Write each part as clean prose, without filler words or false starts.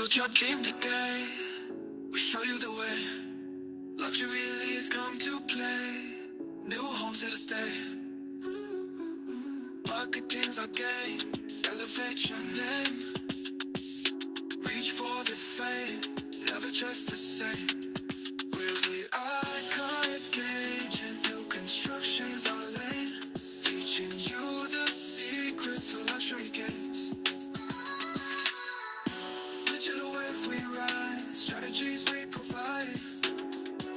Build your dream today. We show you the way. Luxury leads come to play. New homes here to stay. Marketing's our game. Elevate your name. Reach for the fame. Never just the same. We're the iconic agent. New construction's our lane. Teaching you the secrets to luxury gains. Digital wave we ride. Strategies we provide.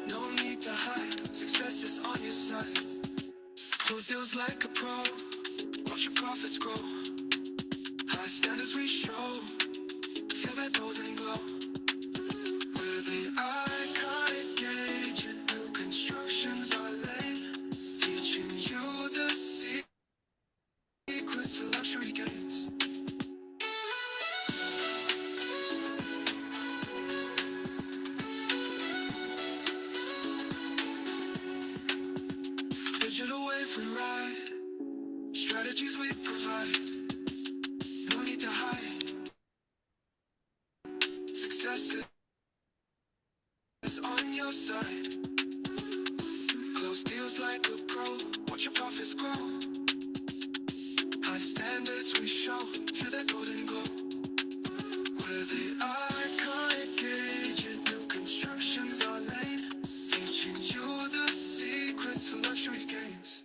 No need to hide. Success is on your side. Close deals like a pro. Watch your profits grow. High standards we show. Feel that golden glow. We're the iconic agent. New construction's our lane. Teaching you the secrets for luxury gains. Digital wave we ride. Strategies we provide. No need to hide. Success is on your side. Close deals like a pro. Watch your profits grow. High standards we show. Feel that golden glow. We're the iconic agent. New construction's our lane. Teaching you the secrets for luxury gains.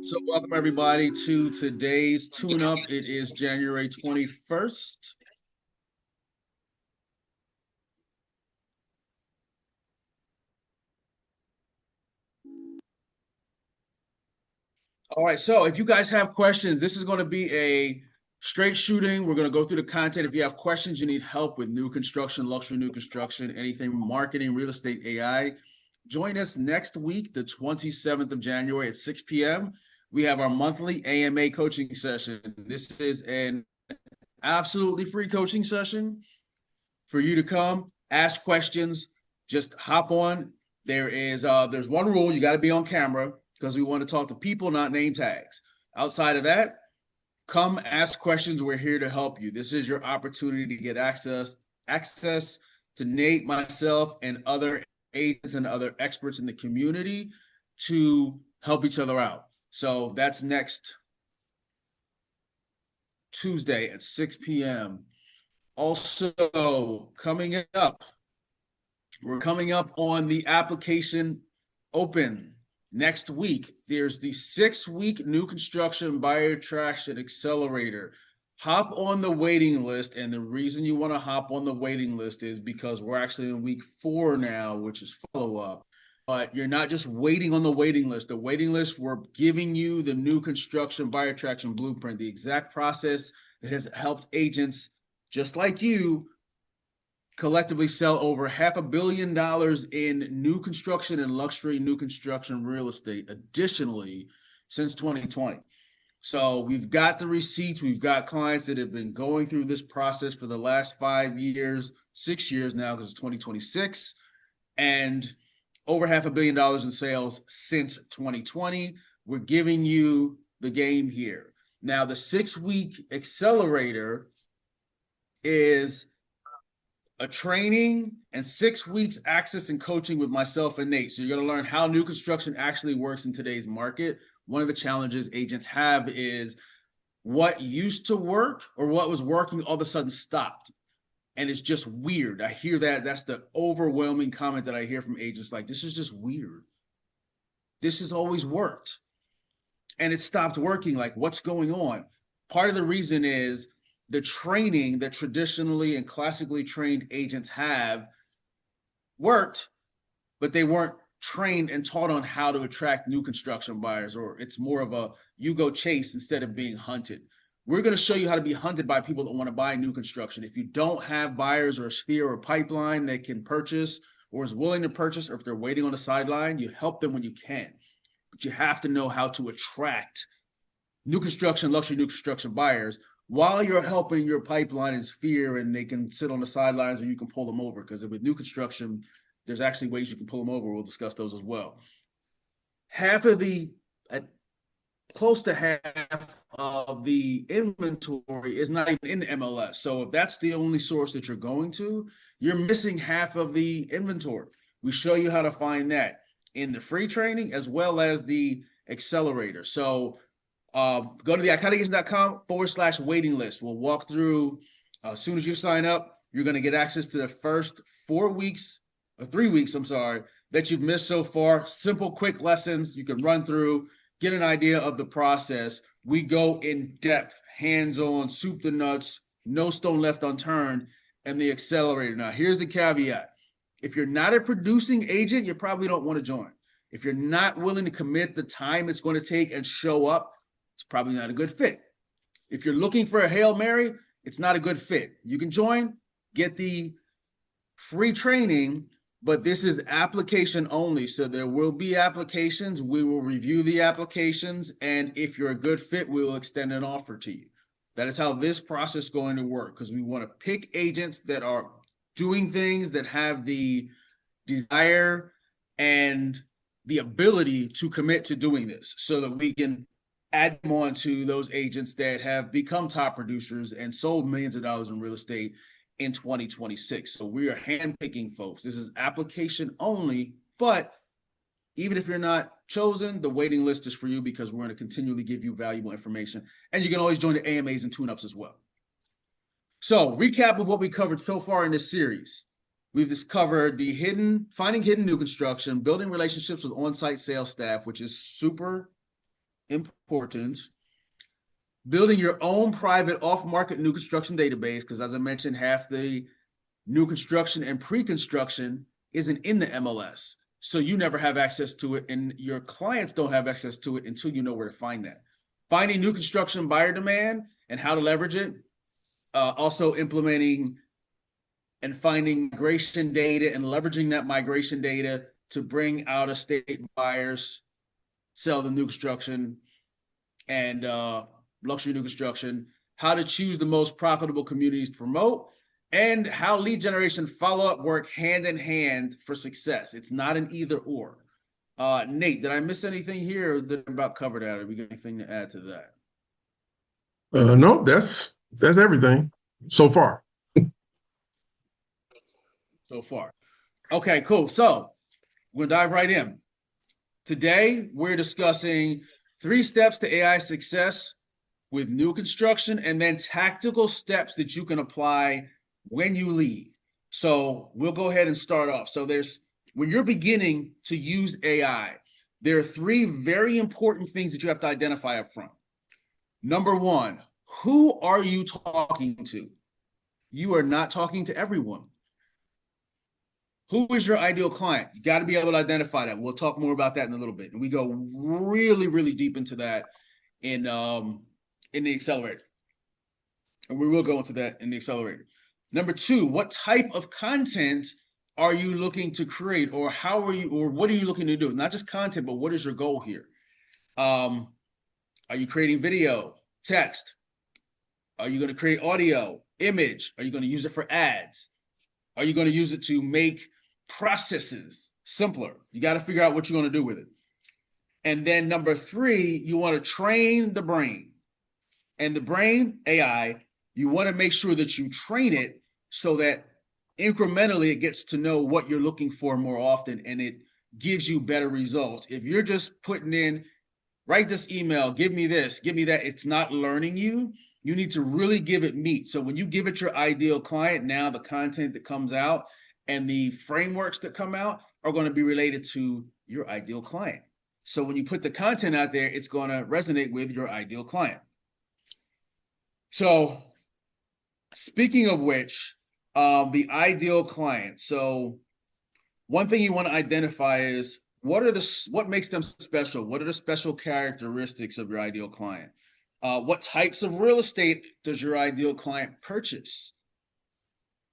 So welcome everybody to today's tune-up. It is January 21st. All right, so if you guys have questions, this is going to be a straight shooting. We're going to go through the content. If you have questions, you need help with new construction, luxury new construction, anything marketing, real estate, AI, join us next week, the 27th of January at 6 p.m. We have our monthly AMA coaching session. This is an absolutely free coaching session for you to come, ask questions, just hop on. There's one rule, you got to be on camera because we want to talk to people, not name tags. Outside of that, come ask questions. We're here to help you. This is your opportunity to get access to Nate, myself, and other agents and other experts in the community to help each other out. So that's next Tuesday at 6 p.m. Also, coming up, we're coming up on the application open next week. There's the 6-week new construction buyer traction accelerator. Hop on the waiting list. And the reason you want to hop on the waiting list is because we're actually in week 4 now, which is follow-up. But you're not just waiting on the waiting list. The waiting list, we're giving you the new construction buyer traction blueprint, the exact process that has helped agents just like you collectively sell over $500 million in new construction and luxury new construction real estate additionally since 2020. So we've got the receipts. We've got clients that have been going through this process for the last 5 years, 6 years now, because it's 2026, and over $500 million in sales since 2020. We're giving you the game here. Now, the 6-week accelerator is a training and 6 weeks access and coaching with myself and Nate. So you're going to learn how new construction actually works in today's market. One of the challenges agents have is what used to work or what was working all of a sudden stopped. And it's just weird. I hear that. That's the overwhelming comment that I hear from agents. Like, this is just weird. This has always worked. And it stopped working. Like, what's going on? Part of the reason is the training that traditionally and classically trained agents have worked, but they weren't trained and taught on how to attract new construction buyers, or it's more of a you go chase instead of being hunted. We're going to show you how to be hunted by people that want to buy new construction. If you don't have buyers or a sphere or pipeline that can purchase or is willing to purchase, or if they're waiting on the sideline, you help them when you can. But you have to know how to attract new construction, luxury new construction buyers while you're helping your pipeline in Sphere, and they can sit on the sidelines, or you can pull them over, because with new construction, there's actually ways you can pull them over. We'll discuss those as well. Half of the close to half of the inventory is not even in the MLS. So if that's the only source that you're going to, you're missing half of the inventory. We show you how to find that in the free training as well as the accelerator. So go to the iconicagent.com/waiting list. We'll walk through. As soon as you sign up, you're going to get access to the first 4 weeks, or 3 weeks, I'm sorry, that you've missed so far. Simple, quick lessons you can run through, get an idea of the process. We go in depth, hands-on, soup to nuts, no stone left unturned, and the accelerator. Now, here's the caveat. If you're not a producing agent, you probably don't want to join. If you're not willing to commit the time it's going to take and show up, it's probably not a good fit. If you're looking for a Hail Mary, it's not a good fit. You can join, get the free training, but this is application only. So there will be applications. We will review the applications. And if you're a good fit, we will extend an offer to you. That is how this process is going to work, because we want to pick agents that are doing things, that have the desire and the ability to commit to doing this, so that we can add them on to those agents that have become top producers and sold millions of dollars in real estate in 2026. So we are handpicking folks. This is application only, but even if you're not chosen, the waiting list is for you, because we're going to continually give you valuable information. And you can always join the AMAs and tune-ups as well. So recap of what we covered so far in this series. We've discovered finding hidden new construction, building relationships with on-site sales staff, which is super important. Building your own private off-market new construction database, because as I mentioned, half the new construction and pre-construction isn't in the MLS. So you never have access to it, and your clients don't have access to it until you know where to find that. Finding new construction buyer demand and how to leverage it. Also implementing and finding migration data and leveraging that migration data to bring out-of-state buyers, sell the new construction and luxury new construction, how to choose the most profitable communities to promote, and how lead generation follow-up work hand in hand for success. It's not an either or. Nate, did I miss anything here, or did I about cover that? Or we got anything to add to that? No, that's everything so far. So far. Okay, cool. So we're gonna dive right in. Today, we're discussing 3 steps to AI success with new construction, and then tactical steps that you can apply when you lead. So we'll go ahead and start off. So when you're beginning to use AI, there are 3 very important things that you have to identify up front. Number 1, who are you talking to? You are not talking to everyone. Who is your ideal client? You got to be able to identify that. We'll talk more about that in a little bit. And we go really, really deep into that in the accelerator. And we will go into that in the accelerator. Number 2, what type of content are you looking to create, or what are you looking to do? Not just content, but what is your goal here? Are you creating video, text? Are you going to create audio, image? Are you going to use it for ads? Are you going to use it to make processes simpler? You got to figure out what you're going to do with it. And then number 3, you want to train the brain. And the brain, AI, you want to make sure that you train it so that incrementally it gets to know what you're looking for more often, and it gives you better results. If you're just putting in, write this email, give me this, give me that, it's not learning you. You need to really give it meat. So when you give it your ideal client, now the content that comes out and the frameworks that come out are going to be related to your ideal client. So when you put the content out there, it's going to resonate with your ideal client. So speaking of which, the ideal client. So one thing you want to identify is what makes them special? What are the special characteristics of your ideal client? What types of real estate does your ideal client purchase?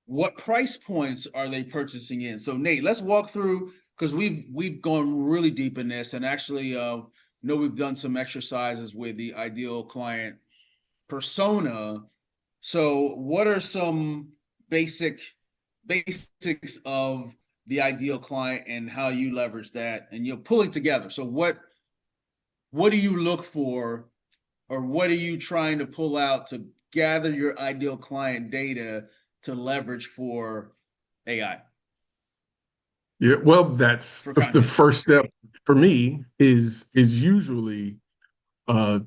What price points are they purchasing in? So Nate, let's walk through, because we've gone really deep in this, and actually know we've done some exercises with the ideal client persona. So what are some basics of the ideal client and how you leverage that, and you'll pull it together? So what do you look for, or what are you trying to pull out to gather your ideal client data to leverage for AI? Yeah, well, that's For the content. first step for me is usually uh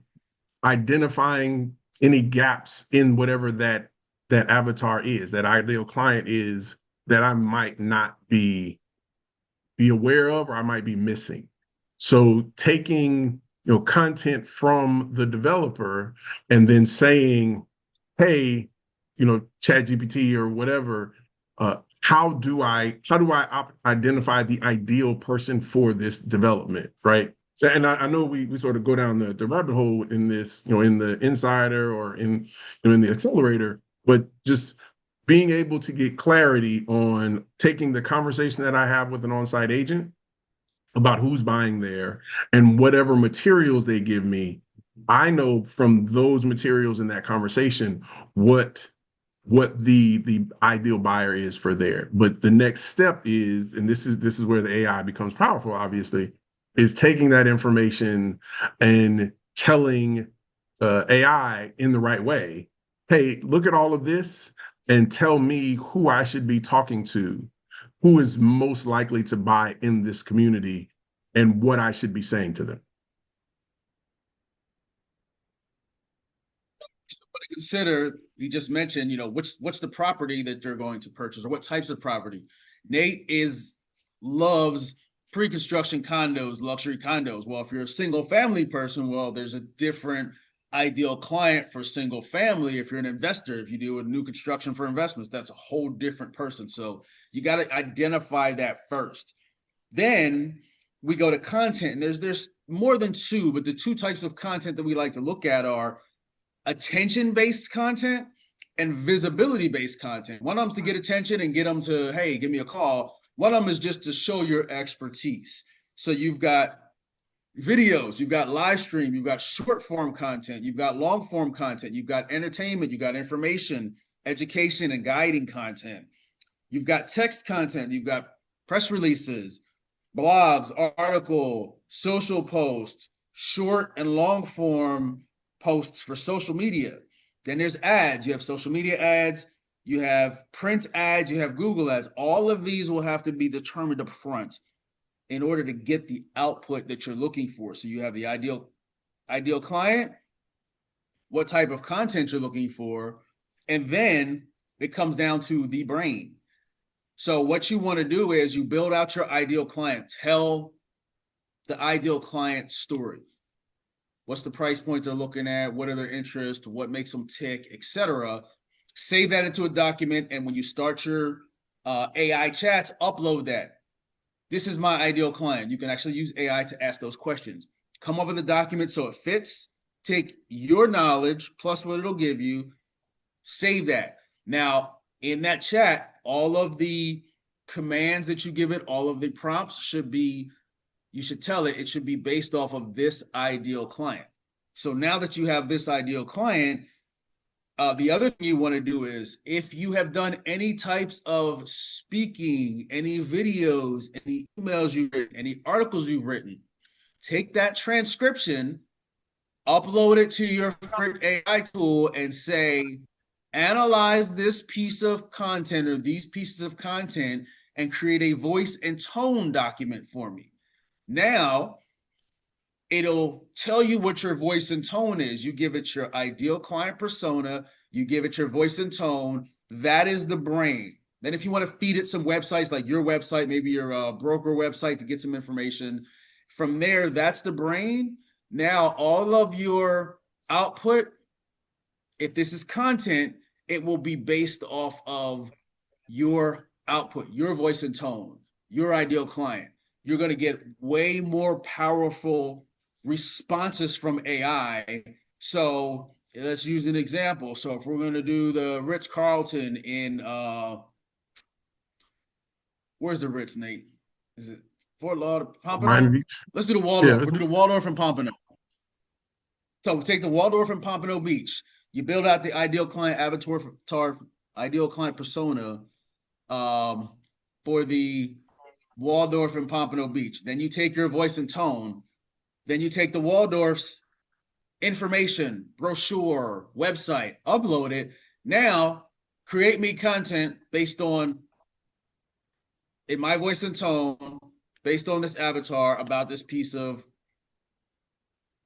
identifying any gaps in whatever that avatar is, that ideal client is, that I might not be aware of, or I might be missing. So taking, content from the developer and then saying, hey, ChatGPT or whatever, how do I identify the ideal person for this development, right? And I know we sort of go down the rabbit hole in this, in the insider or in the accelerator, but just being able to get clarity on taking the conversation that I have with an on-site agent about who's buying there and whatever materials they give me, I know from those materials in that conversation what the ideal buyer is for there. But the next step is, and this is where the AI becomes powerful, obviously, is taking that information and telling AI in the right way, hey, look at all of this and tell me who I should be talking to, who is most likely to buy in this community, and what I should be saying to them. To consider, you just mentioned, what's the property that you're going to purchase, or what types of property. Nate loves pre-construction condos, luxury condos. Well, if you're a single family person, well, there's a different ideal client for single family. If you're an investor, if you do a new construction for investments, that's a whole different person. So you got to identify that first. Then we go to content, and there's more than two, but the two types of content that we like to look at are attention-based content and visibility-based content. One of them's to get attention and get them to, hey, give me a call. One of them is just to show your expertise. So you've got videos, you've got live stream, you've got short form content, you've got long form content, you've got entertainment, you've got information, education, and guiding content. You've got text content, you've got press releases, blogs, article, social posts, short and long form posts for social media. Then there's ads. You have social media ads, you have print ads, you have Google ads. All of these will have to be determined up front in order to get the output that you're looking for. So you have the ideal client, what type of content you're looking for, and then it comes down to the brain. So what you want to do is you build out your ideal client. Tell the ideal client story. What's the price point they're looking at? What are their interests? What makes them tick, etc. Save that into a document, and when you start your AI chats, upload that. This is my ideal client. You can actually use AI to ask those questions. Come up with a document so it fits. Take your knowledge plus what it'll give you. Save that. Now, in that chat, all of the commands that you give it, all of the prompts should be, you should tell it should be based off of this ideal client. So now that you have this ideal client, the other thing you want to do is, if you have done any types of speaking, any videos, any emails you've written, any articles you've written, take that transcription, upload it to your favorite AI tool, and say, analyze this piece of content or these pieces of content and create a voice and tone document for me. Now, it'll tell you what your voice and tone is. You give it your ideal client persona, you give it your voice and tone. That is the brain. Then if you want to feed it some websites like your website, maybe your broker website to get some information, from there, that's the brain. Now, all of your output, if this is content, it will be based off of your output, your voice and tone, your ideal client. You're going to get way more powerful responses from AI. So let's use an example. So if we're going to do the Ritz-Carlton in, where's the Ritz, Nate? Is it Fort Lauderdale, Pompano? Miami Beach. Let's do the Waldorf. Yeah. We'll do the Waldorf in Pompano. So we take the Waldorf in Pompano Beach. You build out the ideal client avatar, ideal client persona for the Waldorf and Pompano Beach. Then you take your voice and tone. Then you take the Waldorf's information, brochure, website, upload it. Now create me content based on, in my voice and tone, based on this avatar about this piece of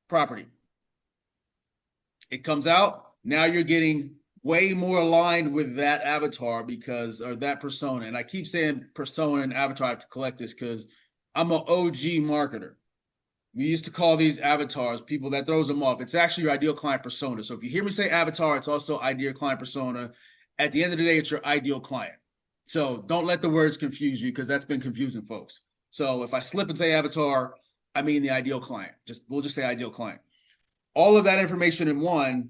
property. It comes out. Now you're getting way more aligned with that avatar because, or that persona. And I keep saying persona and avatar. I have to collect this because I'm an OG marketer. We used to call these avatars, people that throws them off. It's actually your ideal client persona. So if you hear me say avatar, it's also ideal client persona. At the end of the day, it's your ideal client. So don't let the words confuse you because that's been confusing folks. So if I slip and say avatar, I mean the ideal client. We'll just say ideal client. All of that information in one,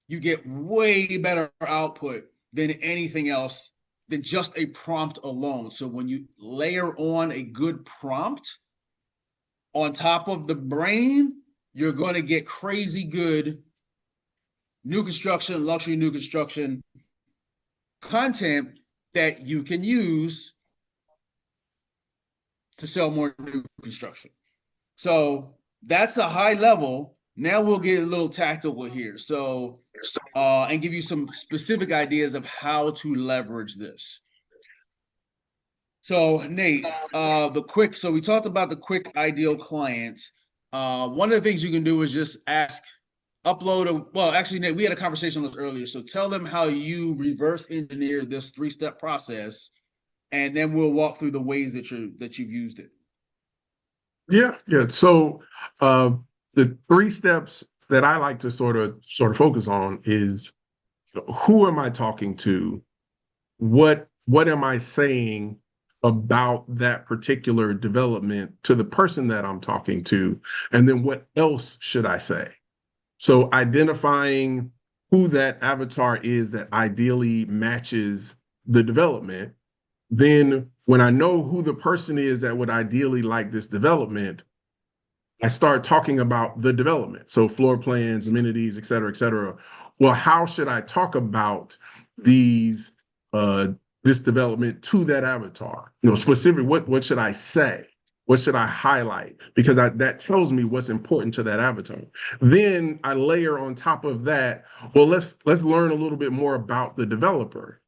you get way better output than anything else than just a prompt alone. So when you layer on a good prompt on top of the brain, you're going to get crazy good new construction, luxury new construction content that you can use to sell more new construction. So that's a high level. Now we'll get a little tactical here. So, and give you some specific ideas of how to leverage this. So Nate, so we talked about the quick ideal clients. One of the things you can do is just actually, Nate, we had a conversation on this earlier. So tell them how you reverse engineer this 3-step process, and then we'll walk through the ways that you've used it. Yeah. So the 3 steps that I like to sort of focus on is, who am I talking to? What am I saying about that particular development to the person that I'm talking to? And then what else should I say? So identifying who that avatar is that ideally matches the development. Then when I know who the person is that would ideally like this development, I start talking about the development. So floor plans, amenities, et cetera, et cetera. Well, how should I talk about this development to that avatar? Specific, what should I say? What should I highlight? Because that tells me what's important to that avatar. Then I layer on top of that, well, let's learn a little bit more about the developer.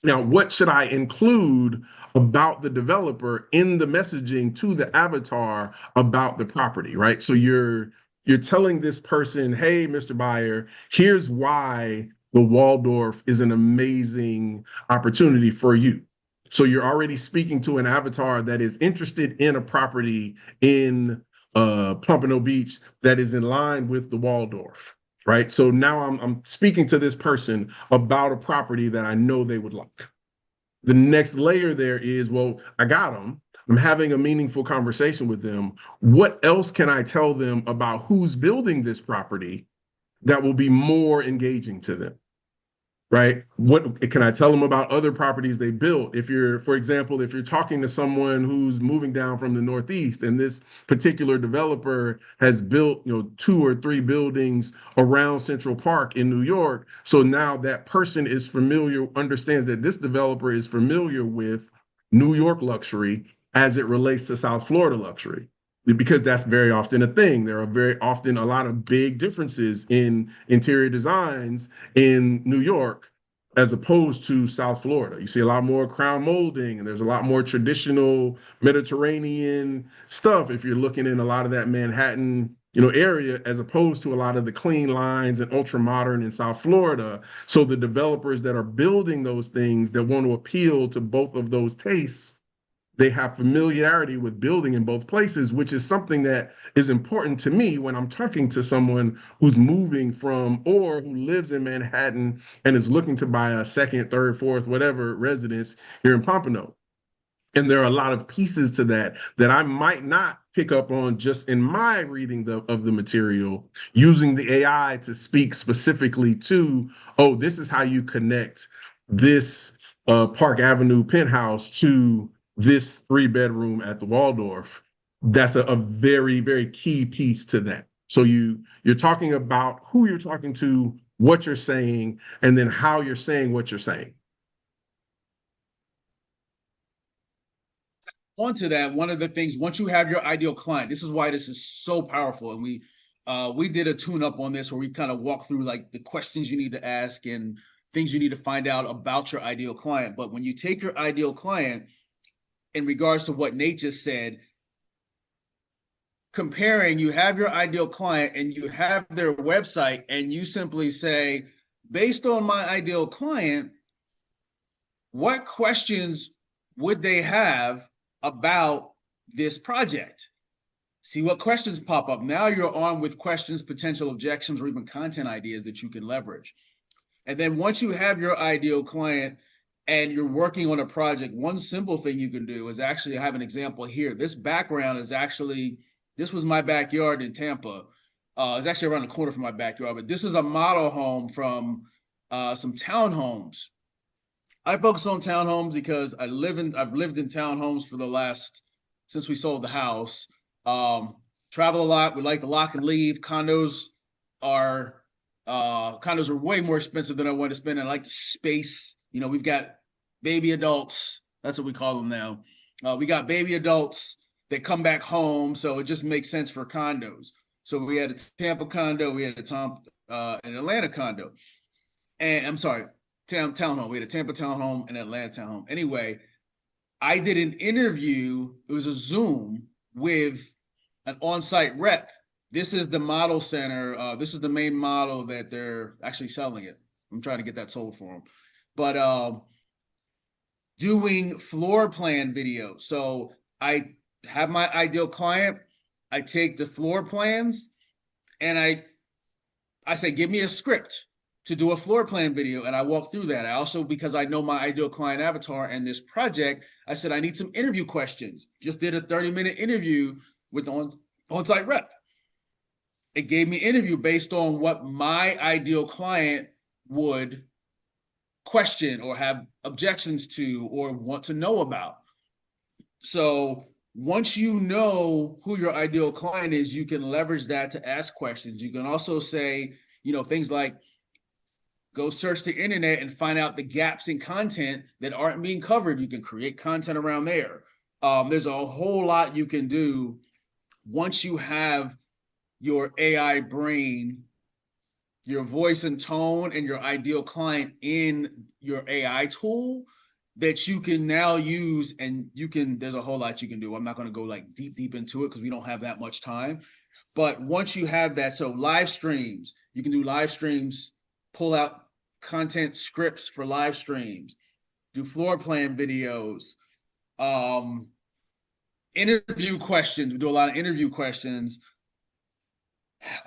Now, what should I include about the developer in the messaging to the avatar about the property, right? So you're telling this person, hey, Mr. Buyer, here's why the Waldorf is an amazing opportunity for you. So you're already speaking to an avatar that is interested in a property in Pompano Beach that is in line with the Waldorf. Right. So now I'm speaking to this person about a property that I know they would like. The next layer there is, well, I got them. I'm having a meaningful conversation with them. What else can I tell them about who's building this property that will be more engaging to them? Right? What can I tell them about other properties they built? For example, if you're talking to someone who's moving down from the Northeast and this particular developer has built, 2 or 3 buildings around Central Park in New York. So now that person is familiar, understands that this developer is familiar with New York luxury as it relates to South Florida luxury. Because that's very often a thing. There are very often a lot of big differences in interior designs in New York as opposed to South Florida. You see a lot more crown molding, and there's a lot more traditional Mediterranean stuff if you're looking in a lot of that Manhattan, area, as opposed to a lot of the clean lines and ultra modern in South Florida. So the developers that are building those things that want to appeal to both of those tastes, they have familiarity with building in both places, which is something that is important to me when I'm talking to someone who's moving from or who lives in Manhattan and is looking to buy a 2nd, 3rd, 4th, whatever residence here in Pompano. And there are a lot of pieces to that I might not pick up on just in my reading of the material, using the AI to speak specifically to, oh, this is how you connect this Park Avenue penthouse to this 3-bedroom at the Waldorf. That's a very, very key piece to that. So you're talking about who you're talking to, what you're saying, and then how you're saying what you're saying. Onto that, one of the things, once you have your ideal client, this is why this is so powerful. And we did a tune-up on this where we kind of walk through like the questions you need to ask and things you need to find out about your ideal client. But when you take your ideal client, in regards to what Nate just said, comparing, you have your ideal client and you have their website, and you simply say, based on my ideal client, what questions would they have about this project? See what questions pop up. Now you're armed with questions, potential objections, or even content ideas that you can leverage. And then once you have your ideal client and you're working on a project, one simple thing you can do is actually, I have an example here. This background is actually, this was my backyard in Tampa. It's actually around the corner from my backyard, but this is a model home from some townhomes. I focus on townhomes because I've lived in townhomes for the last, since we sold the house. Travel a lot. We like to lock and leave. Condos are way more expensive than I want to spend. I like the space. You know, we've got baby adults. That's what we call them now. We got baby adults that come back home, so it just makes sense for condos. So we had a Tampa condo, we had an Atlanta condo, and I'm sorry, townhome. We had a Tampa townhome and an Atlanta townhome. Anyway, I did an interview. It was a Zoom with an on-site rep. This is the model center. This is the main model that they're actually selling it. I'm trying to get that sold for them. But doing floor plan video. So I have my ideal client. I take the floor plans and I say, give me a script to do a floor plan video. And I walk through that. I also, because I know my ideal client avatar and this project, I said, I need some interview questions. Just did a 30-minute interview with the on-site rep. It gave me interview based on what my ideal client would question or have objections to or want to know about. So once you know who your ideal client is, you can leverage that to ask questions. You can also say, things like, go search the internet and find out the gaps in content that aren't being covered. You can create content around there. There's a whole lot you can do once you have your AI brain, your voice and tone, and your ideal client in your AI tool that you can now use. And there's a whole lot you can do. I'm not going to go like deep into it because we don't have that much time. But once you have that, so live streams, you can do live streams, pull out content scripts for live streams, do floor plan videos, interview questions. We do a lot of interview questions.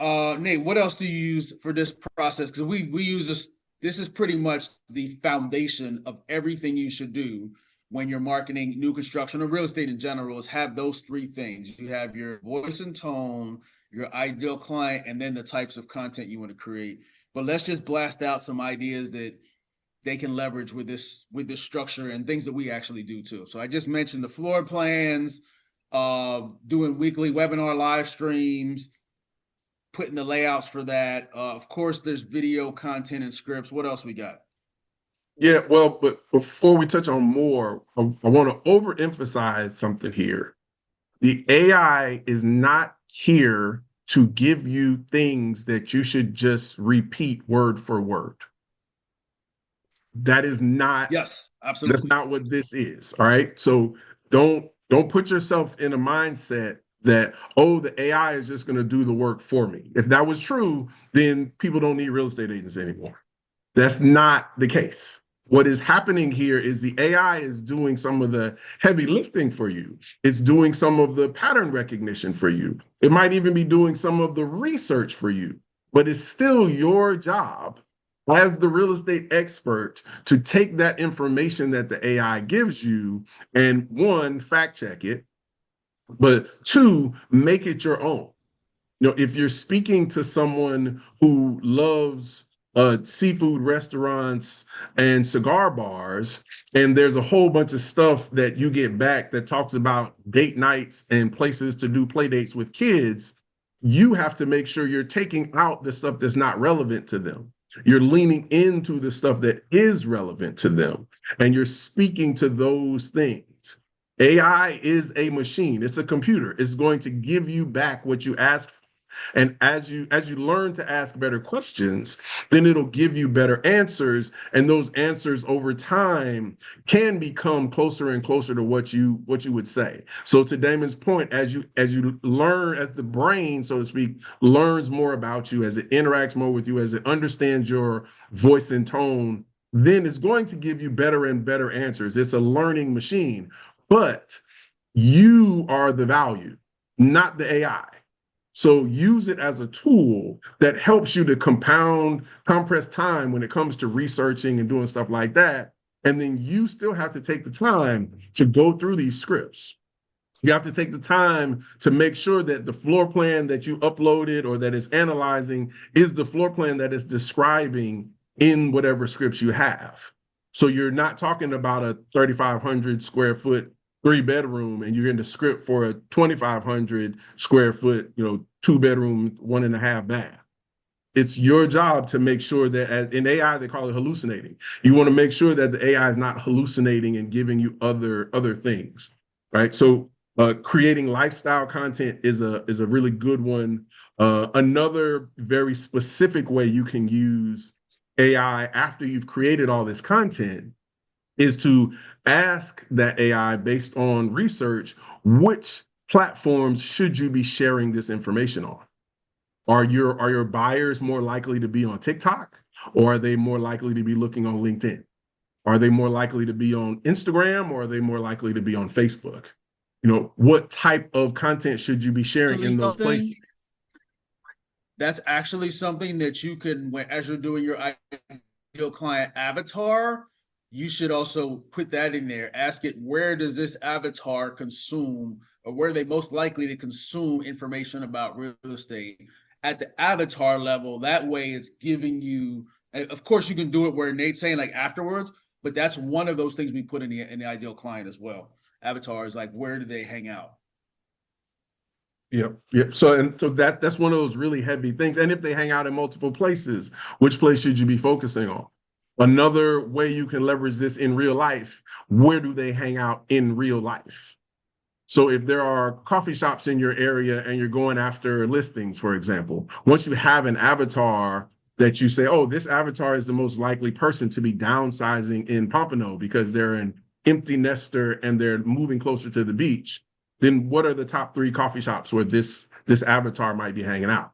Nate, what else do you use for this process? Because we use this. This is pretty much the foundation of everything you should do when you're marketing new construction or real estate in general, is have those three things. You have your voice and tone, your ideal client, and then the types of content you want to create. But let's just blast out some ideas that they can leverage with this structure and things that we actually do too. So I just mentioned the floor plans, doing weekly webinar live streams, putting the layouts for that. Of course, there's video content and scripts. What else we got? Yeah, well, but before we touch on more, I want to overemphasize something here. The AI is not here to give you things that you should just repeat word for word. That is not. Yes, absolutely. That's not what this is. All right. So don't put yourself in a mindset that, oh, the AI is just going to do the work for me. If that was true, then people don't need real estate agents anymore. That's not the case. What is happening here is the AI is doing some of the heavy lifting for you. It's doing some of the pattern recognition for you. It might even be doing some of the research for you, but it's still your job as the real estate expert to take that information that the AI gives you and, one, fact check it, but two, make it your own. If you're speaking to someone who loves seafood restaurants and cigar bars, and there's a whole bunch of stuff that you get back that talks about date nights and places to do play dates with kids, you have to make sure you're taking out the stuff that's not relevant to them. You're leaning into the stuff that is relevant to them, and you're speaking to those things. AI is a machine. It's a computer. It's going to give you back what you ask. And as you learn to ask better questions, then it'll give you better answers. And those answers over time can become closer and closer to what you would say. So to Damon's point, as you learn, as the brain, so to speak, learns more about you, as it interacts more with you, as it understands your voice and tone, then it's going to give you better and better answers. It's a learning machine, but you are the value, not the AI. So use it as a tool that helps you to compress time when it comes to researching and doing stuff like that. And then you still have to take the time to go through these scripts. You have to take the time to make sure that the floor plan that you uploaded or that is analyzing is the floor plan that is describing in whatever scripts you have. So you're not talking about a 3,500 square foot 3-bedroom and you're in the script for a 2,500 square foot, 2-bedroom, 1.5 bath. It's your job to make sure that, in AI, they call it hallucinating. You want to make sure that the AI is not hallucinating and giving you other things, right? So creating lifestyle content is a really good one. Another very specific way you can use AI after you've created all this content is to ask that AI, based on research, which platforms should you be sharing this information on? Are your buyers more likely to be on TikTok, or are they more likely to be looking on LinkedIn? Are they more likely to be on Instagram, or are they more likely to be on Facebook? What type of content should you be sharing in those places? That's actually something that you can, as you're doing your ideal client avatar, you should also put that in there. Ask it, where does this avatar consume, or where are they most likely to consume information about real estate at the avatar level? That way it's giving you, of course you can do it where Nate's saying like afterwards, but that's one of those things we put in the ideal client as well. Avatars, like where do they hang out? Yep. So that's one of those really heavy things. And if they hang out in multiple places, which place should you be focusing on? Another way you can leverage this in real life, where do they hang out in real life? So if there are coffee shops in your area and you're going after listings, for example, once you have an avatar that you say, oh, this avatar is the most likely person to be downsizing in Pompano because they're an empty nester and they're moving closer to the beach, then what are the top 3 coffee shops where this avatar might be hanging out?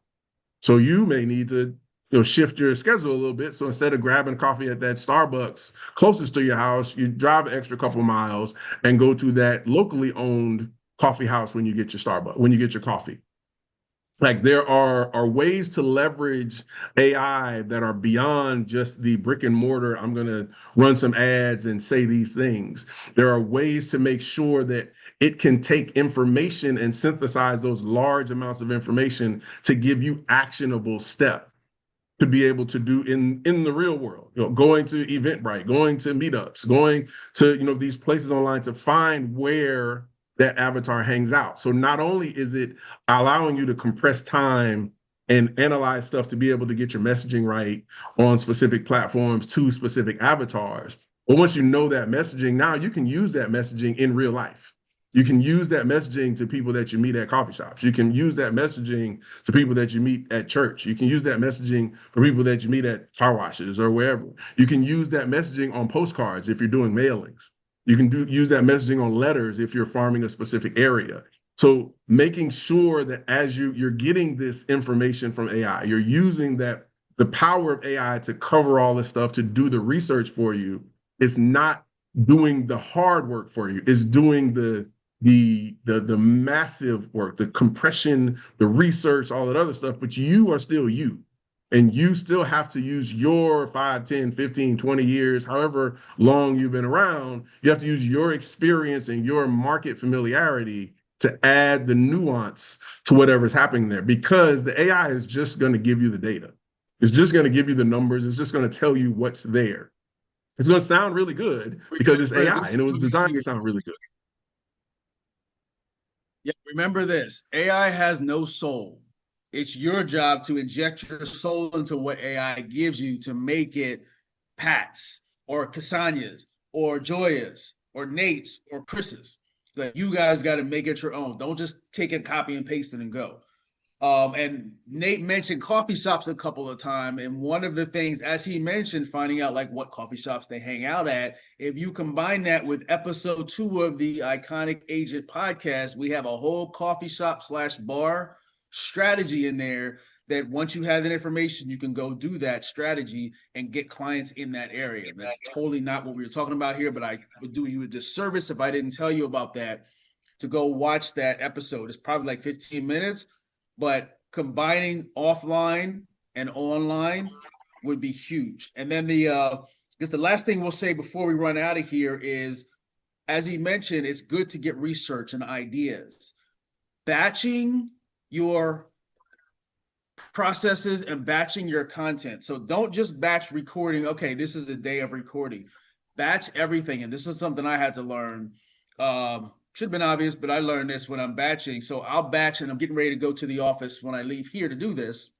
So you may need to shift your schedule a little bit. So instead of grabbing coffee at that Starbucks closest to your house, you drive an extra couple miles and go to that locally owned coffee house when you get your coffee. Like, there are ways to leverage AI that are beyond just the brick and mortar. I'm going to run some ads and say these things. There are ways to make sure that it can take information and synthesize those large amounts of information to give you actionable steps to be able to do in the real world, going to Eventbrite, going to meetups, going to, these places online to find where that avatar hangs out. So not only is it allowing you to compress time and analyze stuff to be able to get your messaging right on specific platforms to specific avatars, but once you know that messaging, now you can use that messaging in real life. You can use that messaging to people that you meet at coffee shops. You can use that messaging to people that you meet at church. You can use that messaging for people that you meet at car washes or wherever. You can use that messaging on postcards if you're doing mailings. You can use that messaging on letters if you're farming a specific area. So making sure that as you're getting this information from AI, you're using the power of AI to cover all this stuff, to do the research for you. It's not doing the hard work for you. It's doing the massive work, the compression, the research, all that other stuff, but you are still you. And you still have to use your 5, 10, 15, 20 years, however long you've been around. You have to use your experience and your market familiarity to add the nuance to whatever's happening there, because the AI is just going to give you the data. It's just going to give you the numbers. It's just going to tell you what's there. It's going to sound really good because it's AI and it was designed to sound really good. Yeah, remember this: AI has no soul. It's your job to inject your soul into what AI gives you to make it Pat's or Casanya's or Joya's or Nate's or Chris's. Like, you guys got to make it your own. Don't just take it, copy and paste it and go. And Nate mentioned coffee shops a couple of times. And one of the things, as he mentioned, finding out like what coffee shops they hang out at, if you combine that with episode 2 of the Iconic Agent podcast, we have a whole coffee shop / bar strategy in there that once you have that information, you can go do that strategy and get clients in that area. That's totally not what we were talking about here, but I would do you a disservice if I didn't tell you about that, to go watch that episode. It's probably like 15 minutes. But combining offline and online would be huge. And then because the last thing we'll say before we run out of here is, as he mentioned, it's good to get research and ideas. Batching your processes and batching your content. So don't just batch recording. Okay, this is the day of recording. Batch everything. And this is something I had to learn. Should have been obvious, but I learned this when I'm batching. So I'll batch, and I'm getting ready to go to the office when I leave here to do this.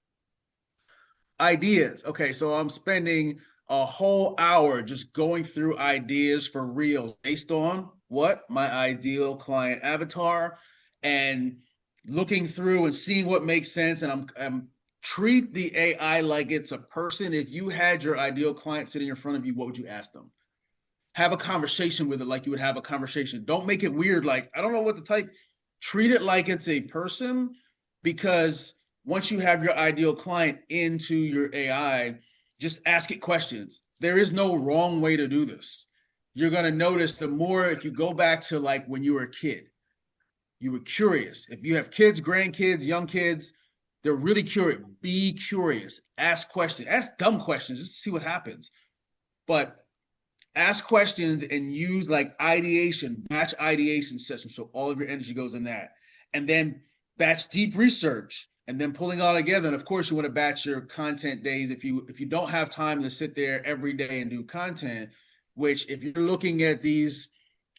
Ideas. Okay, so I'm spending a whole hour just going through ideas for reels based on what? My ideal client avatar, and looking through and seeing what makes sense. And I'm treat the AI like it's a person. If you had your ideal client sitting in front of you, what would you ask them? Have a conversation with it like you would have a conversation. Don't make it weird. Like, I don't know what to type. Treat it like it's a person, because once you have your ideal client into your AI, just ask it questions. There is no wrong way to do this. You're going to notice the more, if you go back to like when you were a kid, you were curious. If you have kids, grandkids, young kids, they're really curious. Be curious. Ask questions. Ask dumb questions just to see what happens. But ask questions and use like ideation, batch ideation sessions. So all of your energy goes in that. And then batch deep research, and then pulling it all together. And of course, you want to batch your content days if you don't have time to sit there every day and do content, which if you're looking at these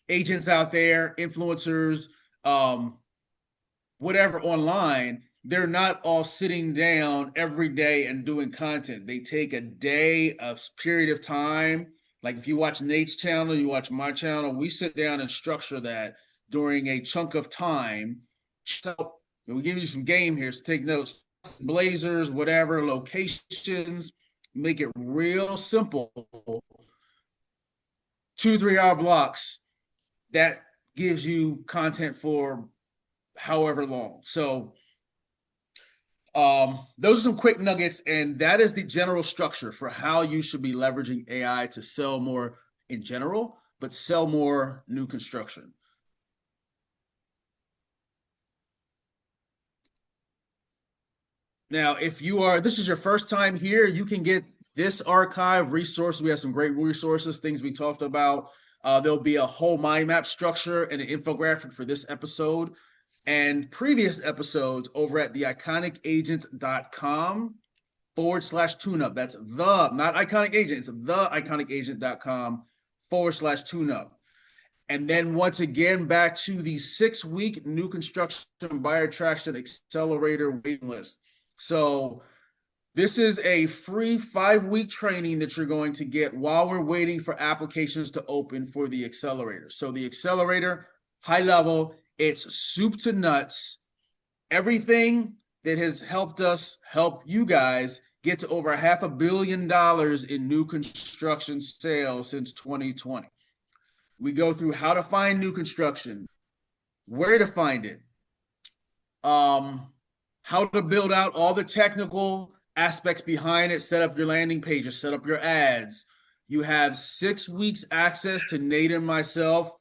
agents out there, influencers, whatever online, they're not all sitting down every day and doing content. They take a day, a period of time. Like if you watch Nate's channel, you watch my channel, we sit down and structure that during a chunk of time. So we give you some game here, so take notes. Blazers, whatever, locations, make it real simple. 2-3 hour blocks. That gives you content for however long. So those are some quick nuggets, and that is the general structure for how you should be leveraging AI to sell more in general, but sell more new construction. Now, if this is your first time here, you can get this archive resource. We have some great resources, things we talked about. There'll be a whole mind map structure and an infographic for this episode and previous episodes over at theiconic.com/tuneup. That's not Iconic Agent, it's theiconic.com/tuneup. And then once again, back to the 6-week new construction buyer traction accelerator waiting list. So this is a free 5-week training that you're going to get while we're waiting for applications to open for the accelerator. So the accelerator, high level, it's soup to nuts. Everything that has helped us help you guys get to over $500 million in new construction sales since 2020. We go through how to find new construction, where to find it, how to build out all the technical aspects behind it, set up your landing pages, set up your ads. You have 6 weeks access to Nate and myself,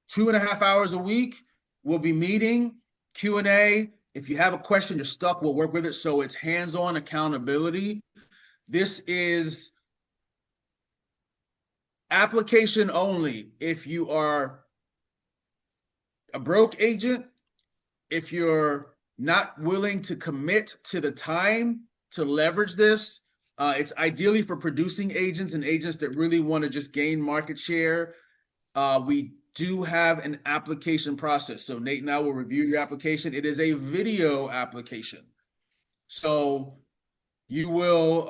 2.5 hours a week. We'll be meeting, Q&A. If you have a question, you're stuck, we'll work with it. So it's hands-on accountability. This is application only. If you are a broke agent, if you're not willing to commit to the time to leverage this, it's ideally for producing agents and agents that really want to just gain market share. We do have an application process. So Nate and I will review your application. It is a video application. So you will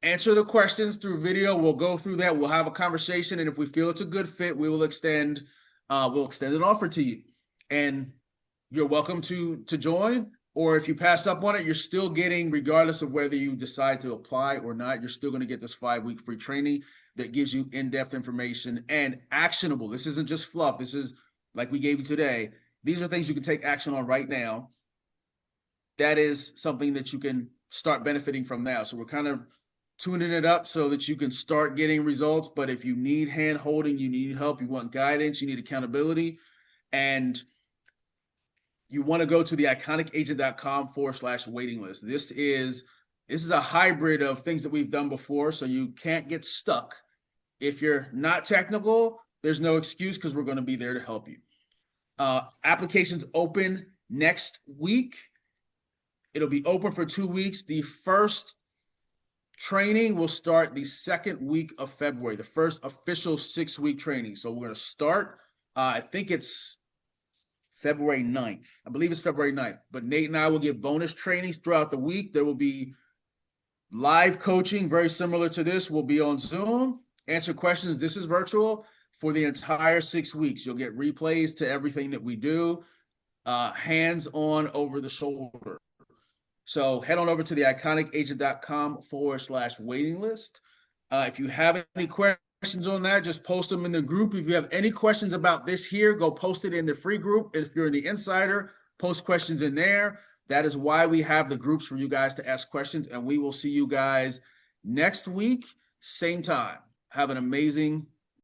answer the questions through video. We'll go through that. We'll have a conversation, and if we feel it's a good fit, we will extend an offer to you. And you're welcome to join. Or if you pass up on it, you're still getting, regardless of whether you decide to apply or not, you're still going to get this 5-week free training that gives you in-depth information and actionable. This isn't just fluff. This is like we gave you today. These are things you can take action on right now. That is something that you can start benefiting from now. So we're kind of tuning it up so that you can start getting results. But if you need hand holding, you need help, you want guidance, you need accountability, and you want to go to the iconicagent.com/waiting list. This is a hybrid of things that we've done before, so you can't get stuck. If you're not technical, there's no excuse because we're going to be there to help you. Applications open next week. It'll be open for 2 weeks. The first training will start the second week of February, the first official 6-week training. So we're going to start, I think it's February 9th. I believe it's February 9th. But Nate and I will give bonus trainings throughout the week. There will be live coaching, very similar to this. We'll be on Zoom, answer questions. This is virtual for the entire 6 weeks. You'll get replays to everything that we do, hands-on, over the shoulder. So head on over to the iconicagent.com/waiting list. If you have any questions on that, just post them in the group. If you have any questions about this here, go post it in the free group. If you're in the insider, post questions in there. That is why we have the groups for you guys to ask questions, and we will see you guys next week, same time. Have an amazing